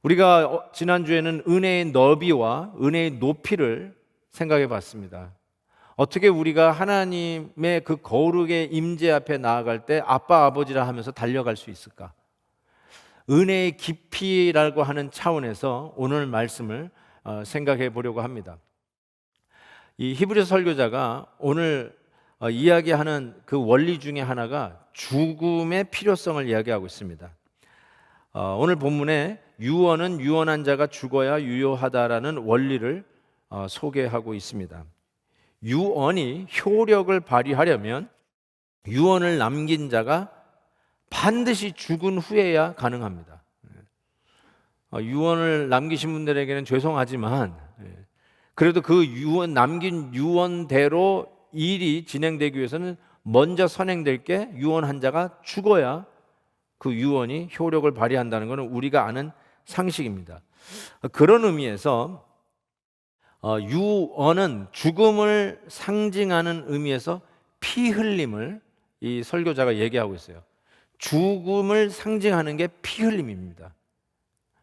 우리가 지난주에는 은혜의 너비와 은혜의 높이를 생각해 봤습니다. 어떻게 우리가 하나님의 그 거룩의 임재 앞에 나아갈 때 아빠 아버지라 하면서 달려갈 수 있을까? 은혜의 깊이라고 하는 차원에서 오늘 말씀을 생각해 보려고 합니다. 이 히브리 설교자가 오늘 이야기하는 그 원리 중에 하나가 죽음의 필요성을 이야기하고 있습니다. 오늘 본문에 유언은 유언한 자가 죽어야 유효하다라는 원리를 소개하고 있습니다. 유언이 효력을 발휘하려면 유언을 남긴 자가 반드시 죽은 후에야 가능합니다. 유언을 남기신 분들에게는 죄송하지만 그래도 그 유언, 남긴 유언대로 일이 진행되기 위해서는 먼저 선행될 게 유언한 자가 죽어야 그 유언이 효력을 발휘한다는 것은 우리가 아는 상식입니다. 그런 의미에서 유언은 죽음을 상징하는 의미에서 피 흘림을 이 설교자가 얘기하고 있어요. 죽음을 상징하는 게 피 흘림입니다.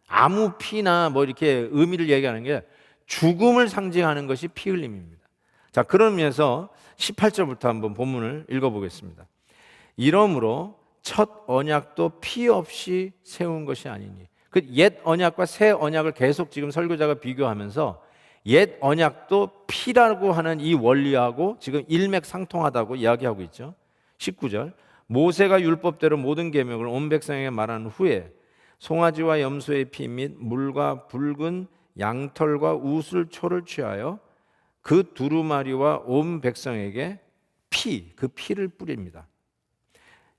아무 피나 뭐 이렇게 의미를 얘기하는 게 죽음을 상징하는 것이 피 흘림입니다. 자, 그런 의미에서 18절부터 한번 본문을 읽어보겠습니다. 이러므로 첫 언약도 피 없이 세운 것이 아니니, 그 옛 언약과 새 언약을 계속 지금 설교자가 비교하면서 옛 언약도 피라고 하는 이 원리하고 지금 일맥상통하다고 이야기하고 있죠. 19절, 모세가 율법대로 모든 계명을 온 백성에게 말한 후에 송아지와 염소의 피 및 물과 붉은 양털과 우슬초를 취하여 그 두루마리와 온 백성에게 그 피를 뿌립니다.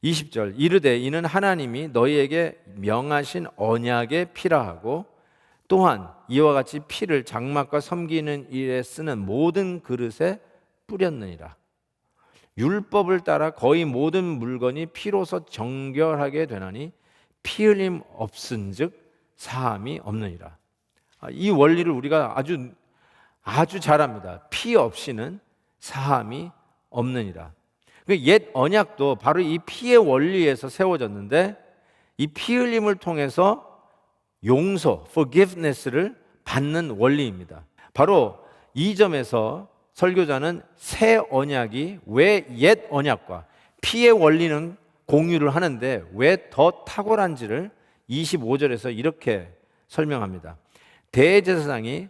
20절, 이르되 이는 하나님이 너희에게 명하신 언약의 피라 하고 또한 이와 같이 피를 장막과 섬기는 일에 쓰는 모든 그릇에 뿌렸느니라. 율법을 따라 거의 모든 물건이 피로서 정결하게 되나니 피 흘림 없은즉 사함이 없느니라. 이 원리를 우리가 아주 잘합니다. 피 없이는 사함이 없느니라. 옛 언약도 바로 이 피의 원리에서 세워졌는데 이 피 흘림을 통해서 용서, forgiveness를 받는 원리입니다. 바로 이 점에서 설교자는 새 언약이 왜 옛 언약과 피의 원리는 공유를 하는데 왜 더 탁월한지를 25절에서 이렇게 설명합니다. 대제사장이,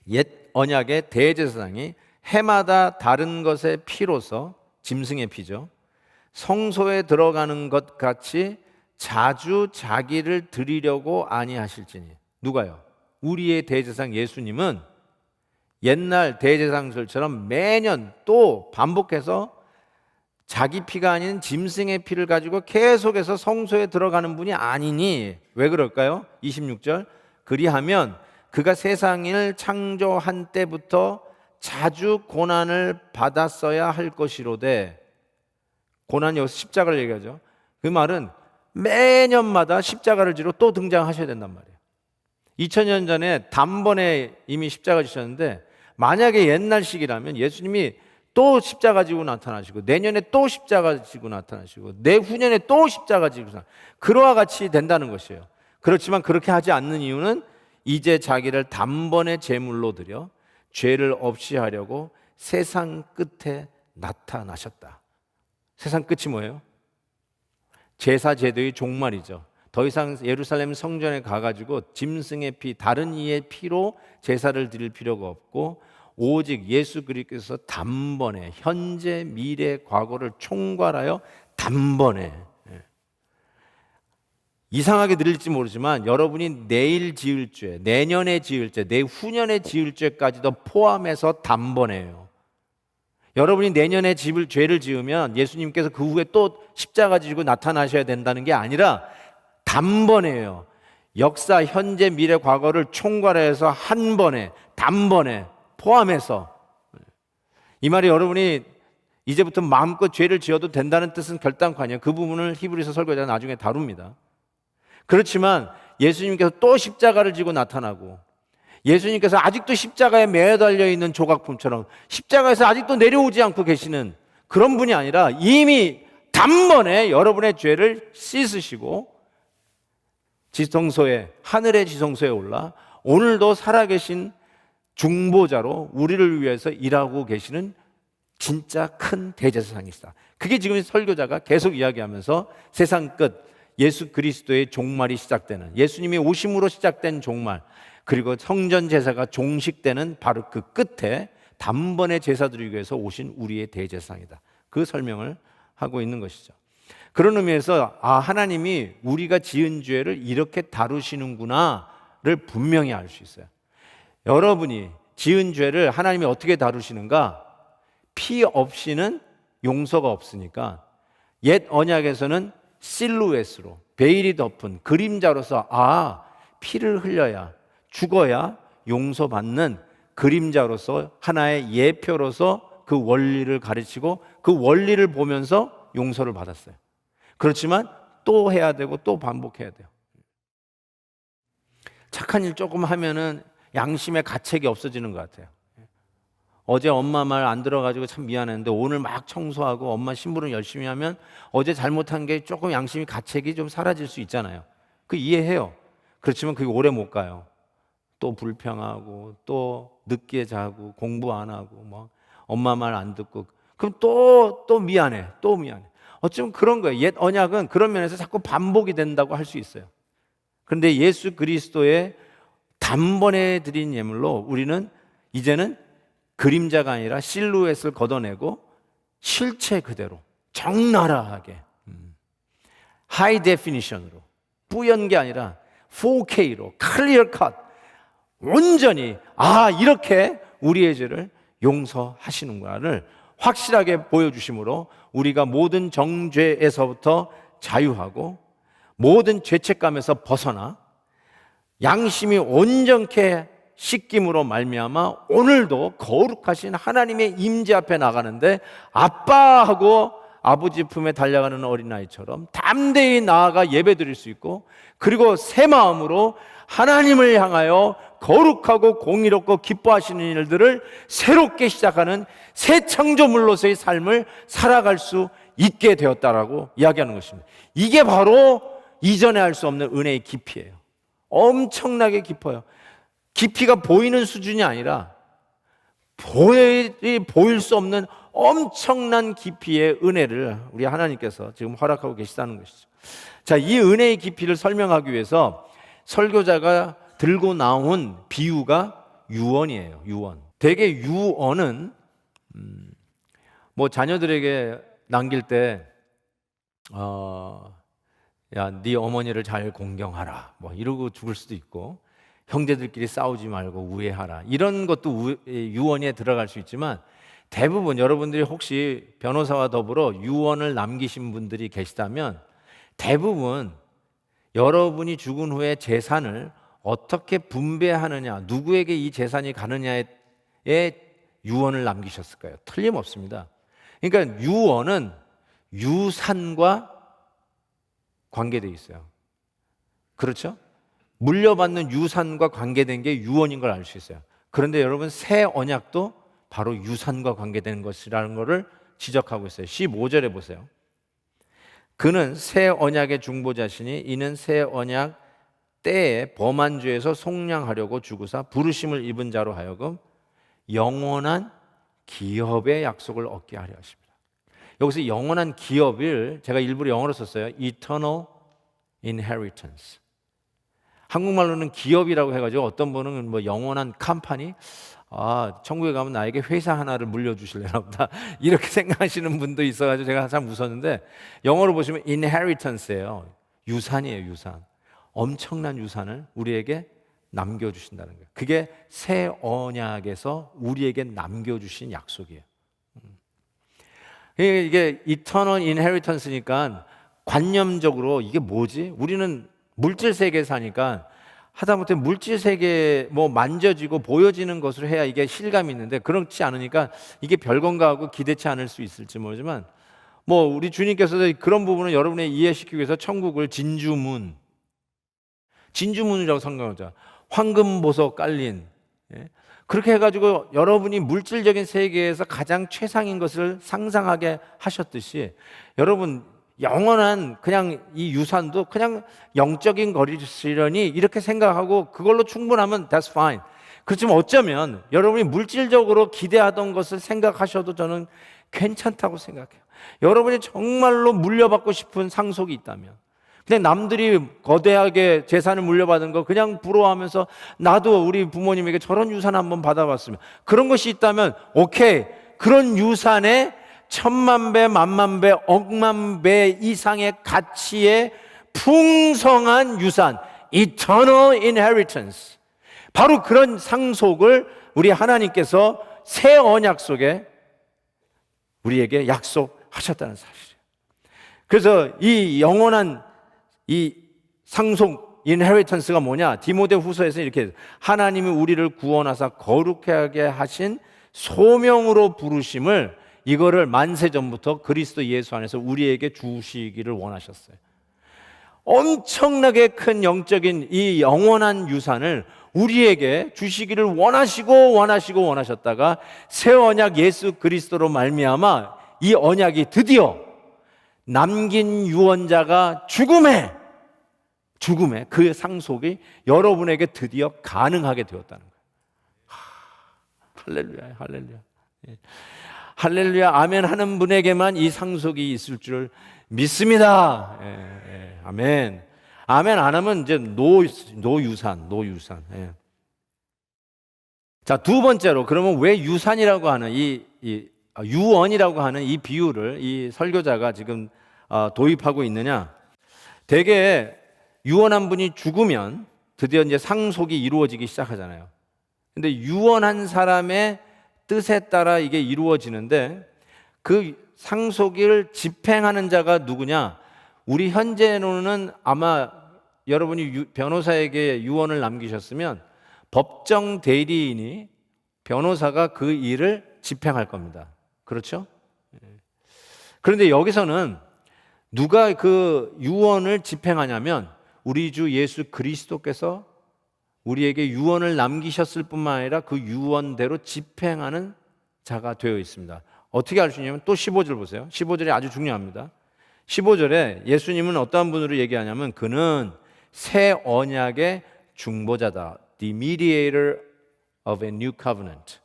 옛 언약의 대제사장이 해마다 다른 것의 피로서, 짐승의 피죠, 성소에 들어가는 것 같이 자주 자기를 드리려고 아니하실지니. 누가요? 우리의 대제사장 예수님은 옛날 대제사장들처럼 매년 또 반복해서 자기 피가 아닌 짐승의 피를 가지고 계속해서 성소에 들어가는 분이 아니니. 왜 그럴까요? 26절, 그리하면 그가 세상을 창조한 때부터 자주 고난을 받았어야 할 것이로되, 고난이 여기서 십자가를 얘기하죠. 그 말은 매년마다 십자가를 지러 또 등장하셔야 된단 말이에요. 2000년 전에 단번에 이미 십자가 지셨는데 만약에 옛날식이라면 예수님이 또 십자가 지고 나타나시고 내년에 또 십자가 지고 나타나시고 내후년에 또 십자가 지고 그와 같이 된다는 것이에요. 그렇지만 그렇게 하지 않는 이유는 이제 자기를 단번에 제물로 드려 죄를 없이 하려고 세상 끝에 나타나셨다. 세상 끝이 뭐예요? 제사 제도의 종말이죠. 더 이상 예루살렘 성전에 가가지고 짐승의 피, 다른 이의 피로 제사를 드릴 필요가 없고 오직 예수 그리스도께서 단번에 현재, 미래, 과거를 총괄하여 단번에, 이상하게 들릴지 모르지만 여러분이 내일 지을 죄, 내년에 지을 죄, 내후년에 지을 죄까지도 포함해서 단번에요. 여러분이 내년에 죄를 지으면 예수님께서 그 후에 또 십자가 지고 나타나셔야 된다는 게 아니라 단번에요. 역사, 현재, 미래, 과거를 총괄해서 한 번에, 단번에 포함해서. 이 말이 여러분이 이제부터 마음껏 죄를 지어도 된다는 뜻은 결단코 아니에요. 그 부분을 히브리서 설교자가 나중에 다룹니다. 그렇지만 예수님께서 또 십자가를 지고 나타나고 예수님께서 아직도 십자가에 매달려 있는 조각품처럼 십자가에서 아직도 내려오지 않고 계시는 그런 분이 아니라 이미 단번에 여러분의 죄를 씻으시고 지성소에, 하늘의 지성소에 올라 오늘도 살아계신 중보자로 우리를 위해서 일하고 계시는 진짜 큰 대제사장이시다. 그게 지금 설교자가 계속 이야기하면서 세상 끝, 예수 그리스도의 종말이 시작되는, 예수님이 오심으로 시작된 종말, 그리고 성전 제사가 종식되는 바로 그 끝에 단번에 제사 드리기 위해서 오신 우리의 대제사장이다. 그 설명을 하고 있는 것이죠. 그런 의미에서 하나님이 우리가 지은 죄를 이렇게 다루시는구나를 분명히 알 수 있어요. 여러분이 지은 죄를 하나님이 어떻게 다루시는가? 피 없이는 용서가 없으니까 옛 언약에서는 실루엣으로, 베일이 덮은 그림자로서 피를 흘려야, 죽어야 용서받는 그림자로서, 하나의 예표로서 그 원리를 가르치고 그 원리를 보면서 용서를 받았어요. 그렇지만 또 해야 되고 또 반복해야 돼요. 착한 일 조금 하면은 양심의 가책이 없어지는 것 같아요. 어제 엄마 말 안 들어가지고 참 미안했는데 오늘 막 청소하고 엄마 심부름 열심히 하면 어제 잘못한 게 조금 양심의 가책이 좀 사라질 수 있잖아요. 그 이해해요. 그렇지만 그게 오래 못 가요. 또 불평하고 또 늦게 자고 공부 안 하고 뭐 엄마 말 안 듣고 그럼 또 미안해. 또 미안해. 어쩌면 그런 거예요. 옛 언약은 그런 면에서 자꾸 반복이 된다고 할 수 있어요. 그런데 예수 그리스도의 단번에 드린 예물로 우리는 이제는 그림자가 아니라 실루엣을 걷어내고 실체 그대로 적나라하게 하이 데피니션으로, 뿌연 게 아니라 4K로 클리어 컷 온전히 이렇게 우리의 죄를 용서하시는구나를 확실하게 보여주심으로 우리가 모든 정죄에서부터 자유하고 모든 죄책감에서 벗어나 양심이 온전케 씻김으로 말미암아 오늘도 거룩하신 하나님의 임재 앞에 나가는데 아빠하고 아버지 품에 달려가는 어린아이처럼 담대히 나아가 예배드릴 수 있고, 그리고 새 마음으로 하나님을 향하여 거룩하고 공의롭고 기뻐하시는 일들을 새롭게 시작하는 새 창조물로서의 삶을 살아갈 수 있게 되었다라고 이야기하는 것입니다. 이게 바로 이전에 할 수 없는 은혜의 깊이예요. 엄청나게 깊어요. 깊이가 보이는 수준이 아니라 보일 수 없는 엄청난 깊이의 은혜를 우리 하나님께서 지금 허락하고 계시다는 것이죠. 자, 이 은혜의 깊이를 설명하기 위해서 설교자가 들고 나온 비유가 유언이에요. 유언. 대개 유언은 뭐 자녀들에게 남길 때 야, 네 어머니를 잘 공경하라 뭐 이러고 죽을 수도 있고, 형제들끼리 싸우지 말고 우애하라, 이런 것도 유언에 들어갈 수 있지만, 대부분 여러분들이 혹시 변호사와 더불어 유언을 남기신 분들이 계시다면 대부분 여러분이 죽은 후에 재산을 어떻게 분배하느냐, 누구에게 이 재산이 가느냐에 유언을 남기셨을 거예요. 틀림없습니다. 그러니까 유언은 유산과 관계되어 있어요. 그렇죠? 물려받는 유산과 관계된 게 유언인 걸 알 수 있어요. 그런데 여러분, 새 언약도 바로 유산과 관계되는 것이라는 것을 지적하고 있어요. 15절에 보세요. 그는 새 언약의 중보자시니 이는 새 언약 때에 범한 죄에서 속량하려고 죽으사 부르심을 입은 자로 하여금 영원한 기업의 약속을 얻게 하려 하십니다. 여기서 영원한 기업을 제가 일부러 영어로 썼어요. Eternal inheritance. 한국말로는 기업이라고 해가지고 어떤 분은 뭐 영원한 컴퍼니, 천국에 가면 나에게 회사 하나를 물려주실래나 보다 이렇게 생각하시는 분도 있어가지고 제가 참 웃었는데, 영어로 보시면 inheritance예요. 유산이에요. 유산. 엄청난 유산을 우리에게 남겨주신다는 거예요. 그게 새 언약에서 우리에게 남겨주신 약속이에요. 이게 eternal inheritance니까 관념적으로 이게 뭐지? 우리는 물질 세계에 사니까 하다못해 물질 세계 뭐 만져지고 보여지는 것으로 해야 이게 실감이 있는데, 그렇지 않으니까 이게 별건가 하고 기대치 않을 수 있을지 모르지만, 뭐 우리 주님께서도 그런 부분을 여러분에 이해시키기 위해서 천국을 진주문이라고 설명하죠. 황금 보석 깔린, 그렇게 해가지고 여러분이 물질적인 세계에서 가장 최상인 것을 상상하게 하셨듯이, 여러분 영원한 그냥 이 유산도 그냥 영적인 것이려니 이렇게 생각하고 그걸로 충분하면 that's fine. 그렇지만 어쩌면 여러분이 물질적으로 기대하던 것을 생각하셔도 저는 괜찮다고 생각해요. 여러분이 정말로 물려받고 싶은 상속이 있다면, 그냥 남들이 거대하게 재산을 물려받은 거 그냥 부러워하면서 나도 우리 부모님에게 저런 유산 한번 받아봤으면, 그런 것이 있다면 오케이, 그런 유산에 10,000배, 10,000배, 억만 배 이상의 가치의 풍성한 유산, eternal inheritance, 바로 그런 상속을 우리 하나님께서 새 언약 속에 우리에게 약속하셨다는 사실이에요. 그래서 이 영원한 이 상속 인헤리턴스가 뭐냐? 디모데후서에서 이렇게 하나님이 우리를 구원하사 거룩하게 하신 소명으로 부르심을, 이거를 만세 전부터 그리스도 예수 안에서 우리에게 주시기를 원하셨어요. 엄청나게 큰 영적인 이 영원한 유산을 우리에게 주시기를 원하셨다가 새 언약 예수 그리스도로 말미암아 이 언약이 드디어 남긴 유언자가 죽음에 그 상속이 여러분에게 드디어 가능하게 되었다는 거예요. 할렐루야, 할렐루야. 할렐루야, 아멘 하는 분에게만 이 상속이 있을 줄 믿습니다. 아멘. 아멘 안 하면 이제 노유산. 자, 두 번째로, 그러면 왜 유산이라고 하는 유언이라고 하는 이 비유를 이 설교자가 지금 도입하고 있느냐? 대개 유언한 분이 죽으면 드디어 이제 상속이 이루어지기 시작하잖아요. 근데 유언한 사람의 뜻에 따라 이게 이루어지는데, 그 상속을 집행하는 자가 누구냐? 우리 현재로는 아마 여러분이 변호사에게 유언을 남기셨으면 법정 대리인이, 변호사가 그 일을 집행할 겁니다. 그렇죠? 그런데 여기서는 누가 그 유언을 집행하냐면 우리 주 예수 그리스도께서 우리에게 유언을 남기셨을 뿐만 아니라 그 유언대로 집행하는 자가 되어 있습니다. 어떻게 알 수 있냐면 또 15절 보세요. 15절이 아주 중요합니다. 15절에 예수님은 어떠한 분으로 얘기하냐면 그는 새 언약의 중보자다. The mediator of a new covenant.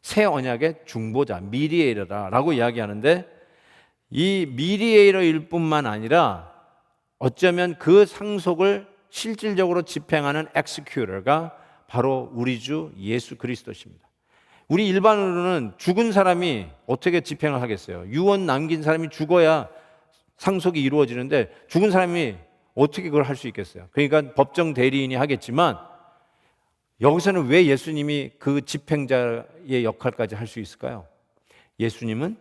새 언약의 중보자, 미디에이터다라고 이야기하는데, 이 미디에이터일 뿐만 아니라 어쩌면 그 상속을 실질적으로 집행하는 executor가 바로 우리 주 예수 그리스도십니다. 우리 일반으로는 죽은 사람이 어떻게 집행을 하겠어요? 유언 남긴 사람이 죽어야 상속이 이루어지는데 죽은 사람이 어떻게 그걸 할 수 있겠어요? 그러니까 법정 대리인이 하겠지만, 여기서는 왜 예수님이 그 집행자의 역할까지 할 수 있을까요? 예수님은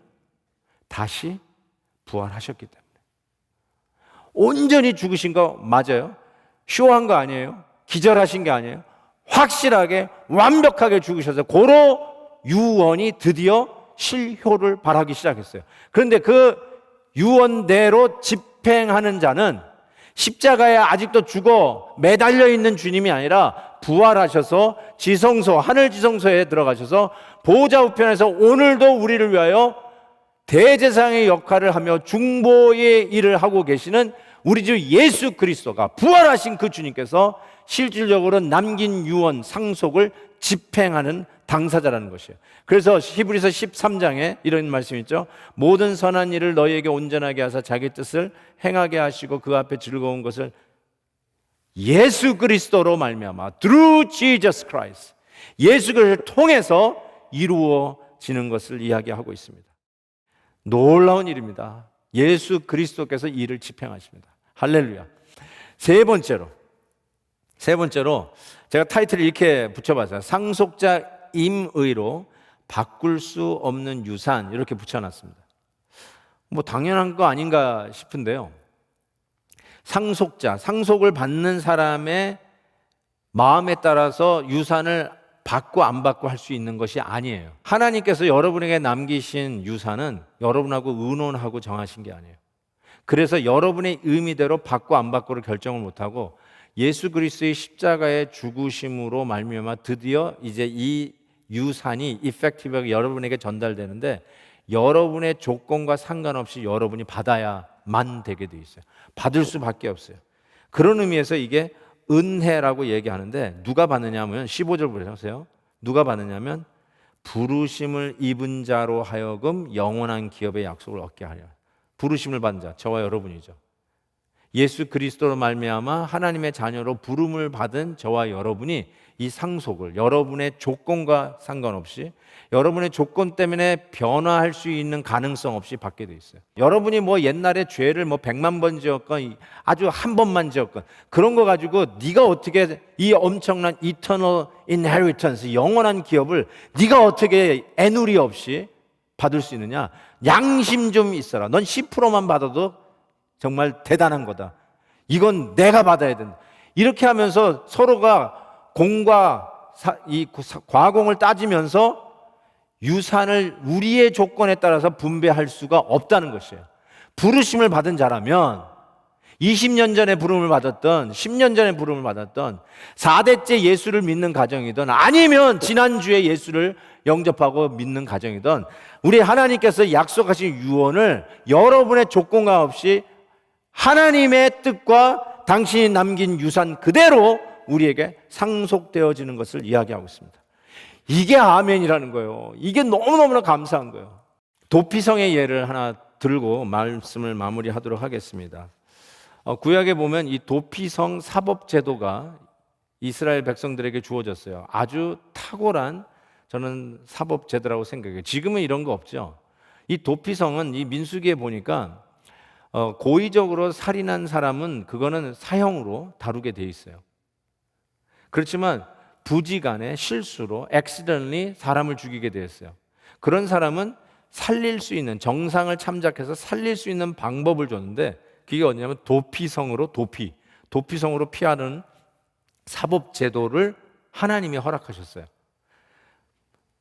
다시 부활하셨기 때문에. 온전히 죽으신 거 맞아요. 쇼한 거 아니에요. 기절하신 게 아니에요. 확실하게 완벽하게 죽으셔서 고로 유언이 드디어 실효를 발하기 시작했어요. 그런데 그 유언대로 집행하는 자는 십자가에 아직도 죽어 매달려 있는 주님이 아니라 부활하셔서 지성소, 하늘 지성소에 들어가셔서 보좌 우편에서 오늘도 우리를 위하여 대제사장의 역할을 하며 중보의 일을 하고 계시는 우리 주 예수 그리스도가, 부활하신 그 주님께서 실질적으로 남긴 유언 상속을 집행하는 당사자라는 것이에요. 그래서 히브리서 13장에 이런 말씀이 있죠. 모든 선한 일을 너희에게 온전하게 하사 자기 뜻을 행하게 하시고 그 앞에 즐거운 것을 예수 그리스도로 말미암아 through Jesus Christ, 예수 그리스도를 통해서 이루어지는 것을 이야기하고 있습니다. 놀라운 일입니다. 예수 그리스도께서 이를 집행하십니다. 할렐루야. 세 번째로 제가 타이틀을 이렇게 붙여봤어요. 상속자 임의로 바꿀 수 없는 유산, 이렇게 붙여놨습니다. 뭐 당연한 거 아닌가 싶은데요. 상속을 받는 사람의 마음에 따라서 유산을 받고 안 받고 할 수 있는 것이 아니에요. 하나님께서 여러분에게 남기신 유산은 여러분하고 의논하고 정하신 게 아니에요. 그래서 여러분의 의미대로 받고 안 받고를 결정을 못하고 예수 그리스도의 십자가의 죽으심으로 말미암아 드디어 이제 이 유산이 이펙티브하게 여러분에게 전달되는데, 여러분의 조건과 상관없이 여러분이 받아야 자만 되게 돼 있어요. 받을 수밖에 없어요. 그런 의미에서 이게 은혜라고 얘기하는데 누가 받느냐 하면 15절 보세요. 누가 받느냐면 부르심을 입은 자로 하여금 영원한 기업의 약속을 얻게 하려. 부르심을 받은 자, 저와 여러분이죠. 예수 그리스도로 말미암아 하나님의 자녀로 부름을 받은 저와 여러분이 이 상속을 여러분의 조건과 상관없이 여러분의 조건 때문에 변화할 수 있는 가능성 없이 받게 돼 있어요. 여러분이 뭐 옛날에 죄를 뭐 100만 번 지었건 아주 한 번만 지었건 그런 거 가지고 네가 어떻게 이 엄청난 eternal inheritance 영원한 기업을 네가 어떻게 애누리 없이 받을 수 있느냐? 양심 좀 있어라. 넌 10%만 받아도 정말 대단한 거다. 이건 내가 받아야 된다. 이렇게 하면서 서로가 공과 과공을 따지면서 유산을 우리의 조건에 따라서 분배할 수가 없다는 것이에요. 부르심을 받은 자라면 20년 전에 부름을 받았던 10년 전에 부름을 받았던 4대째 예수를 믿는 가정이든 아니면 지난주에 예수를 영접하고 믿는 가정이든 우리 하나님께서 약속하신 유언을 여러분의 조건과 없이 하나님의 뜻과 당신이 남긴 유산 그대로 우리에게 상속되어지는 것을 이야기하고 있습니다. 이게 아멘이라는 거예요. 이게 너무너무나 감사한 거예요. 도피성의 예를 하나 들고 말씀을 마무리하도록 하겠습니다. 구약에 보면 이 도피성 사법제도가 이스라엘 백성들에게 주어졌어요. 아주 탁월한 저는 사법제도라고 생각해요. 지금은 이런 거 없죠. 이 도피성은 이 민수기에 보니까 고의적으로 살인한 사람은 그거는 사형으로 다루게 돼 있어요. 그렇지만 부지간에 실수로 accidentally 사람을 죽이게 되었어요. 그런 사람은 살릴 수 있는 정상을 참작해서 살릴 수 있는 방법을 줬는데 그게 어디냐면 도피성으로 피하는 사법제도를 하나님이 허락하셨어요.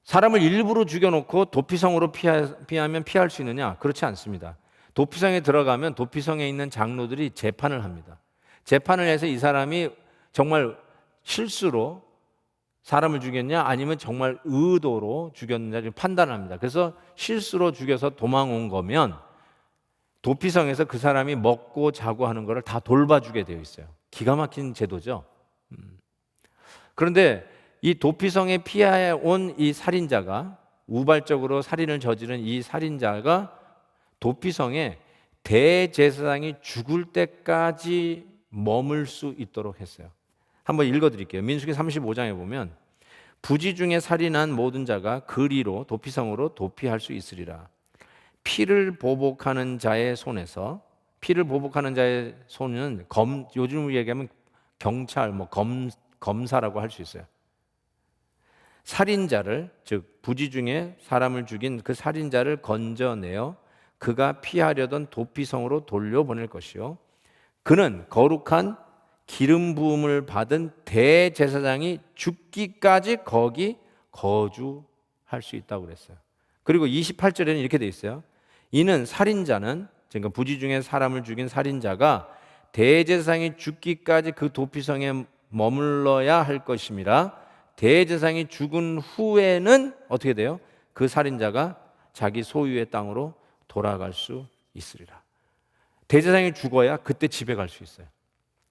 사람을 일부러 죽여놓고 도피성으로 피하면 피할 수 있느냐? 그렇지 않습니다. 도피성에 들어가면 도피성에 있는 장로들이 재판을 합니다. 재판을 해서 이 사람이 정말 실수로 사람을 죽였냐 아니면 정말 의도로 죽였느냐 판단을 합니다. 그래서 실수로 죽여서 도망온 거면 도피성에서 그 사람이 먹고 자고 하는 것을 다 돌봐주게 되어 있어요. 기가 막힌 제도죠. 그런데 이 도피성에 피해온 이 살인자가 우발적으로 살인을 저지른 이 살인자가 도피성에 대제사장이 죽을 때까지 머물 수 있도록 했어요. 한번 읽어드릴게요. 민수기 35장에 보면 부지 중에 살인한 모든 자가 그리로 도피성으로 도피할 수 있으리라. 피를 보복하는 자의 손에서 피를 보복하는 자의 손은 요즘 얘기하면 경찰, 검사라고 할 수 있어요. 살인자를 즉 부지 중에 사람을 죽인 그 살인자를 건져내어 그가 피하려던 도피성으로 돌려보낼 것이요 그는 거룩한 기름 부음을 받은 대제사장이 죽기까지 거기 거주할 수 있다고 그랬어요. 그리고 28절에는 이렇게 돼 있어요. 이는 살인자는 그러니까 부지 중에 사람을 죽인 살인자가 대제사장이 죽기까지 그 도피성에 머물러야 할 것임이라. 대제사장이 죽은 후에는 어떻게 돼요? 그 살인자가 자기 소유의 땅으로 돌아갈 수 있으리라. 대제사장이 죽어야 그때 집에 갈 수 있어요.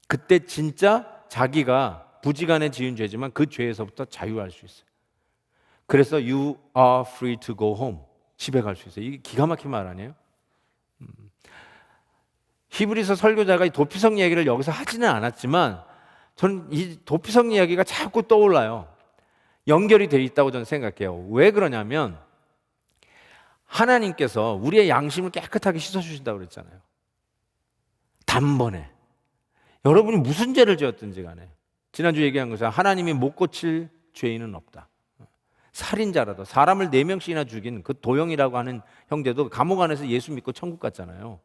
그때 진짜 자기가 부지간에 지은 죄지만 그 죄에서부터 자유할 수 있어요. 그래서 you are free to go home. 집에 갈 수 있어요. 이게 기가 막힌 말 아니에요? 히브리서 설교자가 이 도피성 이야기를 여기서 하지는 않았지만 저는 이 도피성 이야기가 자꾸 떠올라요. 연결이 되어 있다고 저는 생각해요. 왜 그러냐면 하나님께서 우리의 양심을 깨끗하게 씻어주신다고 그랬잖아요. 단번에. 여러분이 무슨 죄를 지었든지 간에 지난주 얘기한 것은 하나님이 못 고칠 죄인은 없다. 살인자라도 사람을 4명씩이나 죽인 그 도영이라고 하는 형제도 감옥 안에서 예수 믿고 천국 갔잖아요.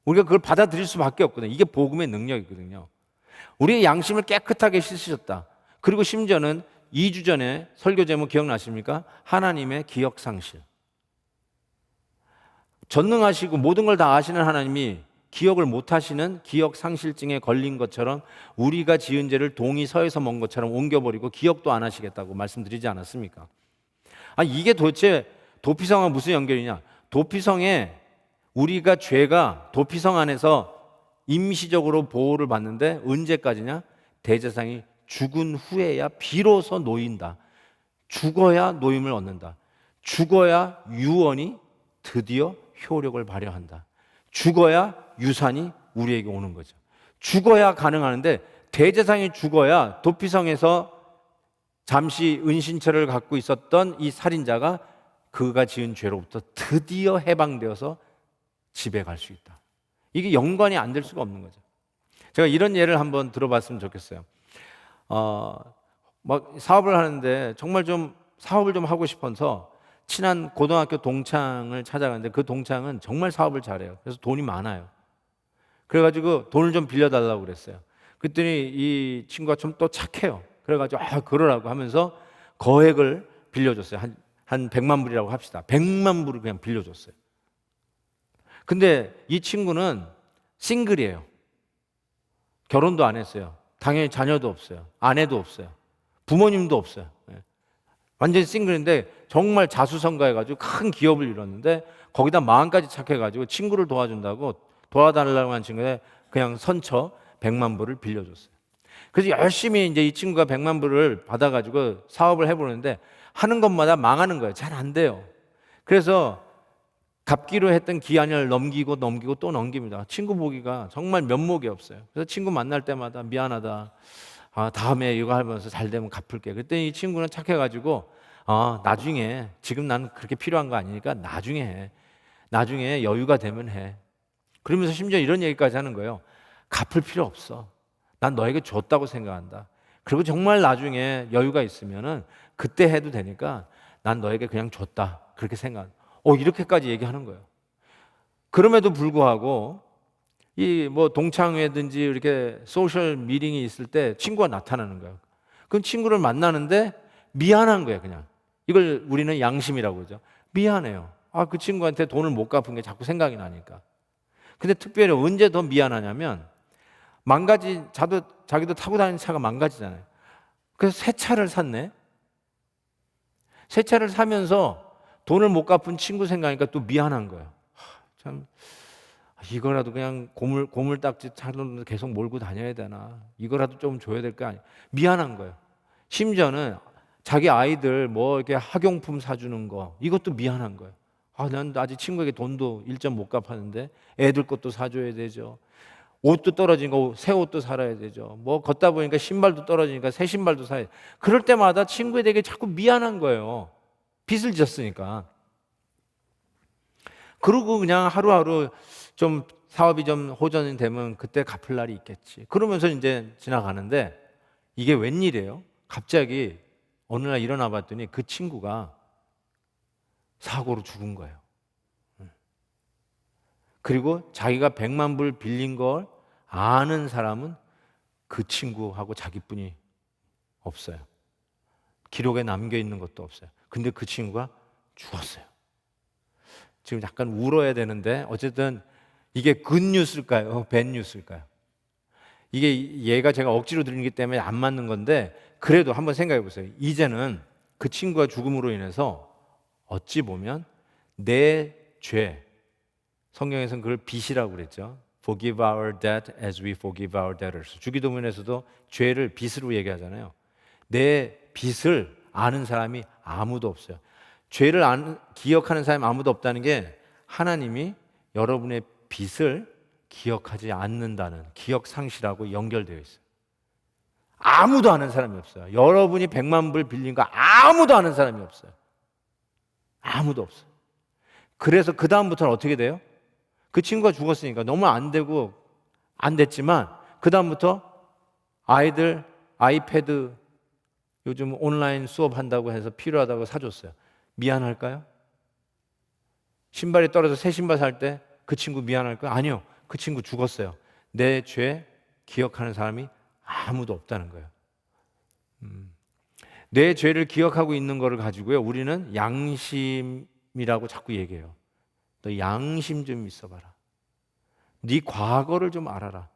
우리가 그걸 받아들일 수밖에 없거든요. 이게 복음의 능력이거든요. 우리의 양심을 깨끗하게 씻으셨다. 그리고 심지어는 2주 전에 설교 제목 기억나십니까? 하나님의 기억상실. 전능하시고 모든 걸 다 아시는 하나님이 기억을 못하시는 기억상실증에 걸린 것처럼 우리가 지은 죄를 동이 서에서 먼 것처럼 옮겨버리고 기억도 안 하시겠다고 말씀드리지 않았습니까? 아니 이게 도대체 도피성과 무슨 연결이냐? 도피성에 우리가 죄가 도피성 안에서 임시적으로 보호를 받는데 언제까지냐? 대제사장이 죽은 후에야 비로소 놓인다. 죽어야 노임을 얻는다. 죽어야 유언이 드디어 효력을 발휘한다. 죽어야 유산이 우리에게 오는 거죠. 죽어야 가능하는데 대제사장이 죽어야 도피성에서 잠시 은신처를 갖고 있었던 이 살인자가 그가 지은 죄로부터 드디어 해방되어서 집에 갈 수 있다. 이게 연관이 안 될 수가 없는 거죠. 제가 이런 예를 한번 들어봤으면 좋겠어요. 막 사업을 하는데 정말 좀 사업을 좀 하고 싶어서 친한 고등학교 동창을 찾아갔는데 그 동창은 정말 사업을 잘해요. 그래서 돈이 많아요. 그래가지고 돈을 좀 빌려달라고 그랬어요. 그랬더니 이 친구가 좀 또 착해요. 그래가지고 그러라고 하면서 거액을 빌려줬어요. 한 100만 불이라고 합시다. 100만 불을 그냥 빌려줬어요. 근데 이 친구는 싱글이에요. 결혼도 안 했어요. 당연히 자녀도 없어요. 아내도 없어요. 부모님도 없어요. 완전히 싱글인데 정말 자수성가해가지고 큰 기업을 이뤘는데 거기다 마음까지 착해가지고 친구를 도와준다고 도와달라고 한 친구에 그냥 선처 100만 불을 빌려줬어요. 그래서 열심히 이제 이 친구가 100만 불을 받아가지고 사업을 해보는데 하는 것마다 망하는 거예요. 잘 안 돼요. 그래서 갚기로 했던 기한을 넘기고 또 넘깁니다. 친구 보기가 정말 면목이 없어요. 그래서 친구 만날 때마다 미안하다. 다음에 이거 하면서 잘 되면 갚을게. 그랬더니 이 친구는 착해가지고 나중에 지금 난 그렇게 필요한 거 아니니까 나중에 해. 나중에 여유가 되면 해. 그러면서 심지어 이런 얘기까지 하는 거예요. 갚을 필요 없어. 난 너에게 줬다고 생각한다. 그리고 정말 나중에 여유가 있으면은 그때 해도 되니까 난 너에게 그냥 줬다. 그렇게 생각한다. 이렇게까지 얘기하는 거예요. 그럼에도 불구하고 이 뭐 동창회든지 이렇게 소셜 미팅이 있을 때 친구가 나타나는 거예요. 그럼 친구를 만나는데 미안한 거예요, 그냥. 이걸 우리는 양심이라고 그러죠. 미안해요. 그 친구한테 돈을 못 갚은 게 자꾸 생각이 나니까. 근데 특별히 언제 더 미안하냐면 자기도 타고 다니는 차가 망가지잖아요. 그래서 새 차를 샀네. 새 차를 사면서 돈을 못 갚은 친구 생각하니까 또 미안한 거예요. 참 이거라도 그냥 고물딱지 차로 계속 몰고 다녀야 되나? 이거라도 좀 줘야 될 거 아니야? 미안한 거예요. 심지어는 자기 아이들 뭐 이렇게 학용품 사주는 거 이것도 미안한 거예요. 난 아직 친구에게 돈도 일점 못 갚았는데 애들 것도 사줘야 되죠. 옷도 떨어지니까 새 옷도 살아야 되죠. 뭐 걷다 보니까 신발도 떨어지니까 새 신발도 사야 돼. 그럴 때마다 친구에게 자꾸 미안한 거예요. 빚을 졌으니까. 그러고 그냥 하루하루 좀 사업이 좀 호전이 되면 그때 갚을 날이 있겠지. 그러면서 이제 지나가는데 이게 웬일이에요? 갑자기 어느 날 일어나 봤더니 그 친구가 사고로 죽은 거예요. 그리고 자기가 100만 불 빌린 걸 아는 사람은 그 친구하고 자기뿐이 없어요. 기록에 남겨 있는 것도 없어요. 근데 그 친구가 죽었어요. 지금 약간 울어야 되는데 어쨌든 이게 굿뉴스일까요? 밴뉴스일까요? 이게 얘가 제가 억지로 들리기 때문에 안 맞는 건데 그래도 한번 생각해 보세요. 이제는 그 친구가 죽음으로 인해서 어찌 보면 내 죄, 성경에서는 그걸 빚이라고 그랬죠. Forgive our debt as we forgive our debtors. 주기도문에서도 죄를 빚으로 얘기하잖아요. 내 빚을 아는 사람이 아무도 없어요. 죄를 기억하는 사람이 아무도 없다는 게 하나님이 여러분의 빚을 기억하지 않는다는 기억 상실하고 연결되어 있어요. 아무도 아는 사람이 없어요. 여러분이 100만 불 빌린 거 아무도 아는 사람이 없어요. 아무도 없어요. 그래서 그 다음부터는 어떻게 돼요? 그 친구가 죽었으니까 너무 안 되고 안 됐지만 그 다음부터 아이들 아이패드 요즘 온라인 수업한다고 해서 필요하다고 사줬어요. 미안할까요? 신발이 떨어져 새 신발 살 때 그 친구 미안할까요? 아니요. 그 친구 죽었어요. 내 죄 기억하는 사람이 아무도 없다는 거예요. 내 죄를 기억하고 있는 거를 가지고요. 우리는 양심이라고 자꾸 얘기해요. 너 양심 좀 있어봐라. 네 과거를 좀 알아라.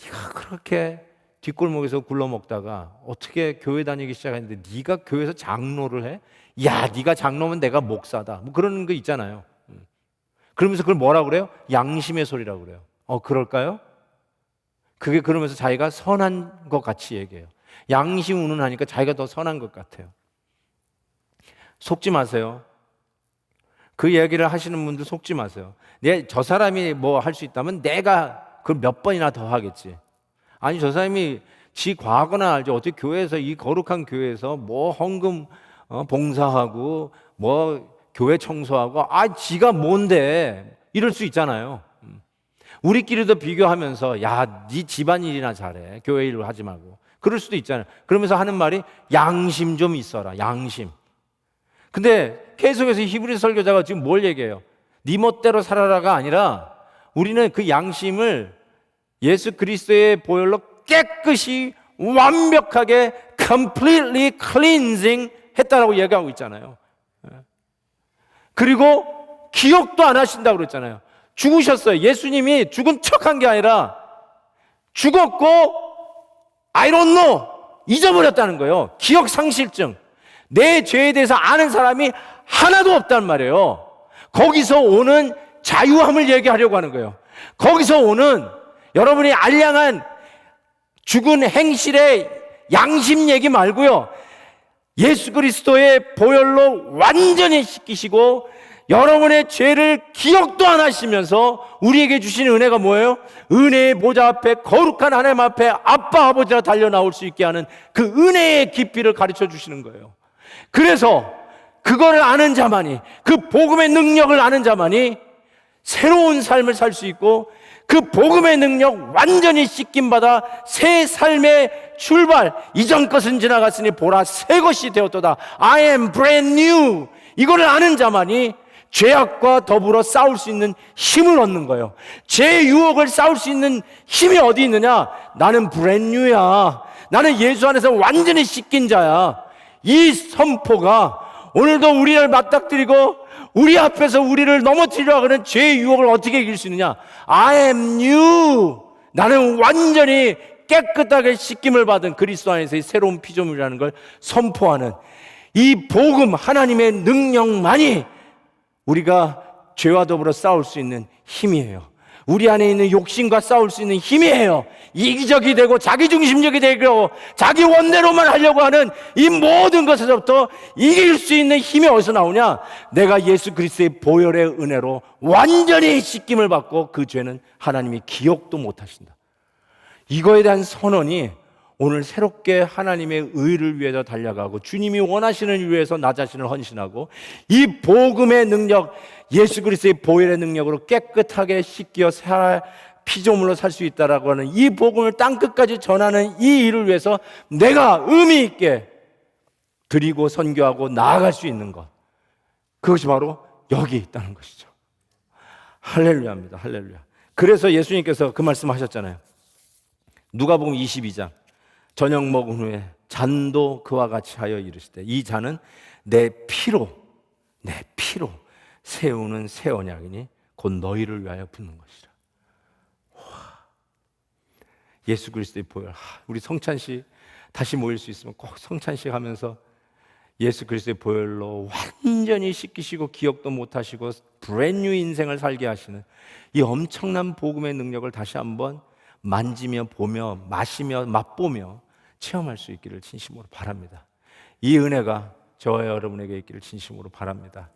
네가 그렇게 뒷골목에서 굴러먹다가 어떻게 교회 다니기 시작했는데 네가 교회에서 장로를 해? 야, 네가 장로면 내가 목사다. 뭐 그런 거 있잖아요. 그러면서 그걸 뭐라고 그래요? 양심의 소리라고 그래요. 그럴까요? 그게 그러면서 자기가 선한 것 같이 얘기해요. 양심 운운하니까 자기가 더 선한 것 같아요. 속지 마세요. 그 얘기를 하시는 분들 속지 마세요. 저 사람이 뭐 할 수 있다면 내가 그걸 몇 번이나 더 하겠지. 아니, 저 사람이 지 과거나 알죠. 어떻게 교회에서, 이 거룩한 교회에서 뭐 헌금 봉사하고 뭐 교회 청소하고, 지가 뭔데 이럴 수 있잖아요. 우리끼리도 비교하면서 야, 네 집안일이나 잘해, 교회 일을 하지 말고, 그럴 수도 있잖아요. 그러면서 하는 말이 양심 좀 있어라, 양심. 근데 계속해서 히브리 설교자가 지금 뭘 얘기해요? 네 멋대로 살아라가 아니라 우리는 그 양심을 예수 그리스도의 보혈로 깨끗이 완벽하게 completely cleansing 했다라고 얘기하고 있잖아요. 그리고 기억도 안 하신다고 그랬잖아요. 죽으셨어요. 예수님이 죽은 척한 게 아니라 죽었고 I don't know, 잊어버렸다는 거예요. 기억 상실증. 내 죄에 대해서 아는 사람이 하나도 없단 말이에요. 거기서 오는 자유함을 얘기하려고 하는 거예요. 거기서 오는 여러분이 알량한 죽은 행실의 양심 얘기 말고요, 예수 그리스도의 보혈로 완전히 씻기시고 여러분의 죄를 기억도 안 하시면서 우리에게 주신 은혜가 뭐예요? 은혜의 보좌 앞에 거룩한 하나님 앞에 아빠 아버지라 달려 나올 수 있게 하는 그 은혜의 깊이를 가르쳐 주시는 거예요. 그래서 그거를 아는 자만이, 그 복음의 능력을 아는 자만이 새로운 삶을 살 수 있고, 그 복음의 능력 완전히 씻김 받아 새 삶의 출발, 이전 것은 지나갔으니 보라 새 것이 되었도다, I am brand new, 이거를 아는 자만이 죄악과 더불어 싸울 수 있는 힘을 얻는 거예요. 죄의 유혹을 싸울 수 있는 힘이 어디 있느냐? 나는 brand new야, 나는 예수 안에서 완전히 씻긴 자야. 이 선포가 오늘도 우리를 맞닥뜨리고 우리 앞에서 우리를 넘어뜨리려고 하는 죄의 유혹을 어떻게 이길 수 있느냐? I am new, 나는 완전히 깨끗하게 씻김을 받은 그리스도 안에서의 새로운 피조물이라는 걸 선포하는 이 복음, 하나님의 능력만이 우리가 죄와 더불어 싸울 수 있는 힘이에요. 우리 안에 있는 욕심과 싸울 수 있는 힘이에요. 이기적이 되고 자기중심적이 되고 자기 원대로만 하려고 하는 이 모든 것에서부터 이길 수 있는 힘이 어디서 나오냐? 내가 예수 그리스도의 보혈의 은혜로 완전히 씻김을 받고 그 죄는 하나님이 기억도 못하신다. 이거에 대한 선언이 오늘 새롭게 하나님의 의를 위해서 달려가고 주님이 원하시는 일 위해서 나 자신을 헌신하고 이 복음의 능력, 예수 그리스도의 보혈의 능력으로 깨끗하게 씻겨 피조물로 살 수 있다라고 하는 이 복음을 땅끝까지 전하는 이 일을 위해서 내가 의미 있게 드리고 선교하고 나아갈 수 있는 것, 그것이 바로 여기 있다는 것이죠. 할렐루야입니다. 할렐루야. 그래서 예수님께서 그 말씀하셨잖아요. 누가복음 22장, 저녁 먹은 후에 잔도 그와 같이 하여 이르시되 이 잔은 내 피로 세우는 새 언약이니 곧 너희를 위하여 붓는 것이라. 예수 그리스도의 보혈. 우리 성찬식 다시 모일 수 있으면 꼭 성찬식 하면서 예수 그리스도의 보혈로 완전히 씻기시고 기억도 못하시고 브랜뉴 인생을 살게 하시는 이 엄청난 복음의 능력을 다시 한번 만지며 보며 마시며 맛보며 체험할 수 있기를 진심으로 바랍니다. 이 은혜가 저와 여러분에게 있기를 진심으로 바랍니다.